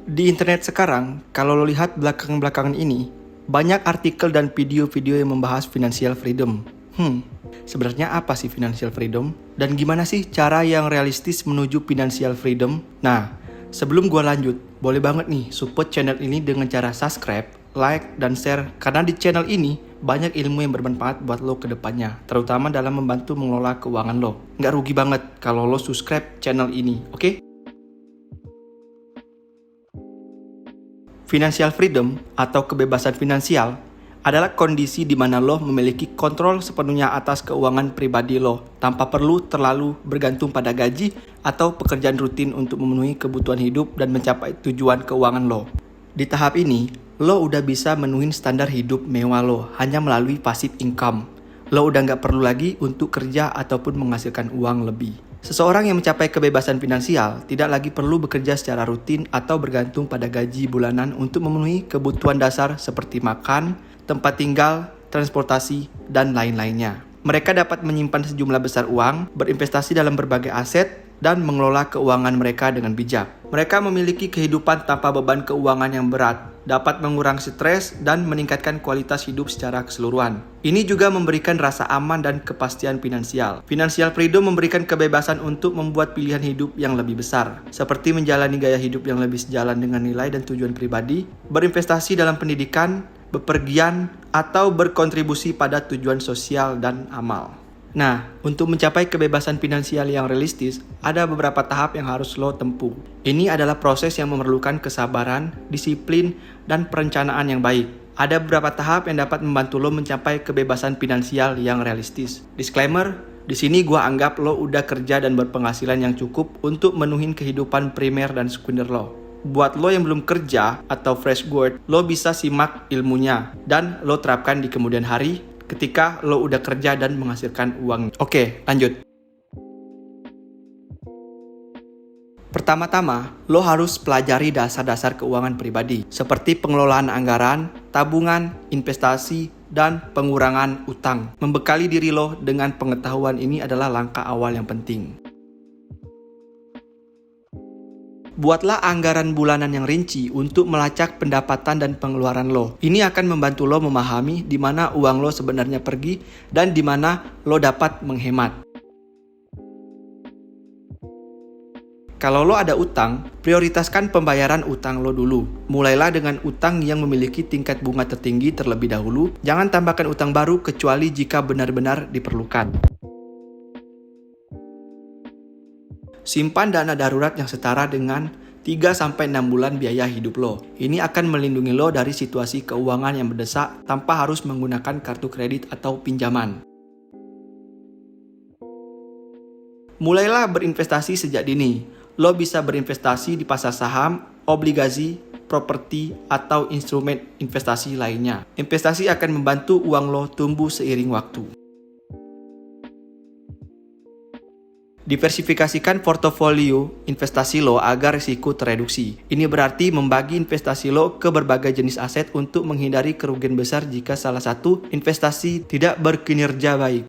Di internet sekarang, kalau lo lihat belakangan ini, banyak artikel dan video-video yang membahas financial freedom. Sebenarnya apa sih financial freedom? Dan gimana sih cara yang realistis menuju financial freedom? Nah, sebelum gua lanjut, boleh banget nih support channel ini dengan cara subscribe, like, dan share. Karena di channel ini, banyak ilmu yang bermanfaat buat lo ke depannya, terutama dalam membantu mengelola keuangan lo. Nggak rugi banget kalau lo subscribe channel ini, oke? Financial freedom atau kebebasan finansial adalah kondisi di mana lo memiliki kontrol sepenuhnya atas keuangan pribadi lo tanpa perlu terlalu bergantung pada gaji atau pekerjaan rutin untuk memenuhi kebutuhan hidup dan mencapai tujuan keuangan lo. Di tahap ini, lo udah bisa menuhin standar hidup mewah lo hanya melalui passive income. Lo udah nggak perlu lagi untuk kerja ataupun menghasilkan uang lebih. Seseorang yang mencapai kebebasan finansial tidak lagi perlu bekerja secara rutin atau bergantung pada gaji bulanan untuk memenuhi kebutuhan dasar seperti makan, tempat tinggal, transportasi, dan lain-lainnya. Mereka dapat menyimpan sejumlah besar uang, berinvestasi dalam berbagai aset, dan mengelola keuangan mereka dengan bijak. Mereka memiliki kehidupan tanpa beban keuangan yang berat, dapat mengurangi stres, dan meningkatkan kualitas hidup secara keseluruhan. Ini juga memberikan rasa aman dan kepastian finansial. Financial freedom memberikan kebebasan untuk membuat pilihan hidup yang lebih besar, seperti menjalani gaya hidup yang lebih sejalan dengan nilai dan tujuan pribadi, berinvestasi dalam pendidikan, bepergian, atau berkontribusi pada tujuan sosial dan amal. Nah, untuk mencapai kebebasan finansial yang realistis, ada beberapa tahap yang harus lo tempuh. Ini adalah proses yang memerlukan kesabaran, disiplin, dan perencanaan yang baik. Ada beberapa tahap yang dapat membantu lo mencapai kebebasan finansial yang realistis. Disclaimer, di sini gua anggap lo udah kerja dan berpenghasilan yang cukup untuk menuhin kehidupan primer dan sekunder lo. Buat lo yang belum kerja atau fresh grad, lo bisa simak ilmunya dan lo terapkan di kemudian hari ketika lo udah kerja dan menghasilkan uang. Oke, lanjut. Pertama-tama, lo harus pelajari dasar-dasar keuangan pribadi, seperti pengelolaan anggaran, tabungan, investasi, dan pengurangan utang. Membekali diri lo dengan pengetahuan ini adalah langkah awal yang penting. Buatlah anggaran bulanan yang rinci untuk melacak pendapatan dan pengeluaran lo. Ini akan membantu lo memahami di mana uang lo sebenarnya pergi dan di mana lo dapat menghemat. Kalau lo ada utang, prioritaskan pembayaran utang lo dulu. Mulailah dengan utang yang memiliki tingkat bunga tertinggi terlebih dahulu. Jangan tambahkan utang baru kecuali jika benar-benar diperlukan. Simpan dana darurat yang setara dengan 3-6 bulan biaya hidup lo. Ini akan melindungi lo dari situasi keuangan yang mendesak tanpa harus menggunakan kartu kredit atau pinjaman. Mulailah berinvestasi sejak dini. Lo bisa berinvestasi di pasar saham, obligasi, properti, atau instrumen investasi lainnya. Investasi akan membantu uang lo tumbuh seiring waktu. Diversifikasikan portofolio investasi lo agar risiko tereduksi. Ini berarti membagi investasi lo ke berbagai jenis aset untuk menghindari kerugian besar jika salah satu investasi tidak berkinerja baik.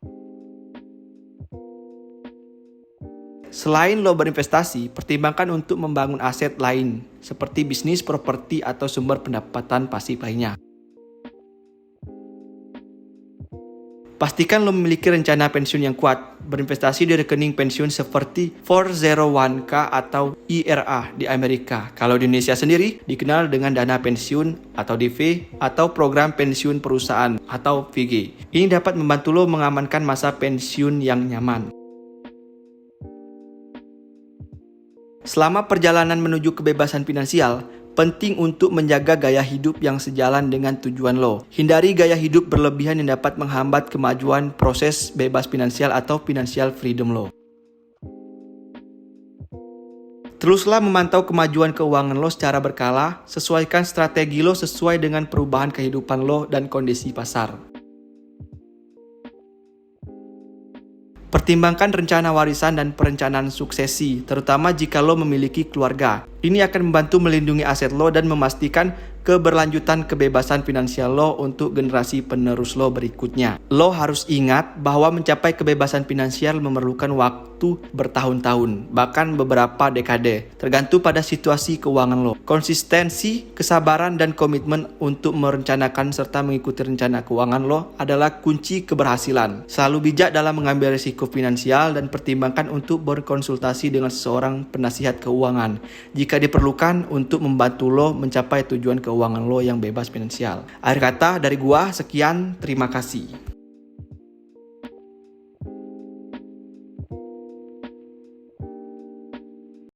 Selain lo berinvestasi, pertimbangkan untuk membangun aset lain seperti bisnis, properti, atau sumber pendapatan pasif lainnya. Pastikan lo memiliki rencana pensiun yang kuat. Berinvestasi di rekening pensiun seperti 401k atau IRA di Amerika. Kalau di Indonesia sendiri dikenal dengan dana pensiun atau DV atau program pensiun perusahaan atau VG. Ini dapat membantu lo mengamankan masa pensiun yang nyaman. Selama perjalanan menuju kebebasan finansial, penting untuk menjaga gaya hidup yang sejalan dengan tujuan lo. Hindari gaya hidup berlebihan yang dapat menghambat kemajuan proses bebas finansial atau financial freedom lo. Teruslah memantau kemajuan keuangan lo secara berkala, sesuaikan strategi lo sesuai dengan perubahan kehidupan lo dan kondisi pasar. Pertimbangkan rencana warisan dan perencanaan suksesi, terutama jika lo memiliki keluarga. Ini akan membantu melindungi aset lo dan memastikan keberlanjutan kebebasan finansial lo untuk generasi penerus lo berikutnya. Lo harus ingat bahwa mencapai kebebasan finansial memerlukan waktu bertahun-tahun, bahkan beberapa dekade, tergantung pada situasi keuangan lo. Konsistensi, kesabaran, dan komitmen untuk merencanakan serta mengikuti rencana keuangan lo adalah kunci keberhasilan. Selalu bijak dalam mengambil risiko finansial dan pertimbangkan untuk berkonsultasi dengan seseorang penasihat keuangan jika diperlukan untuk membantu lo mencapai tujuan keuangan lo yang bebas finansial. Akhir kata dari gua, sekian, terima kasih.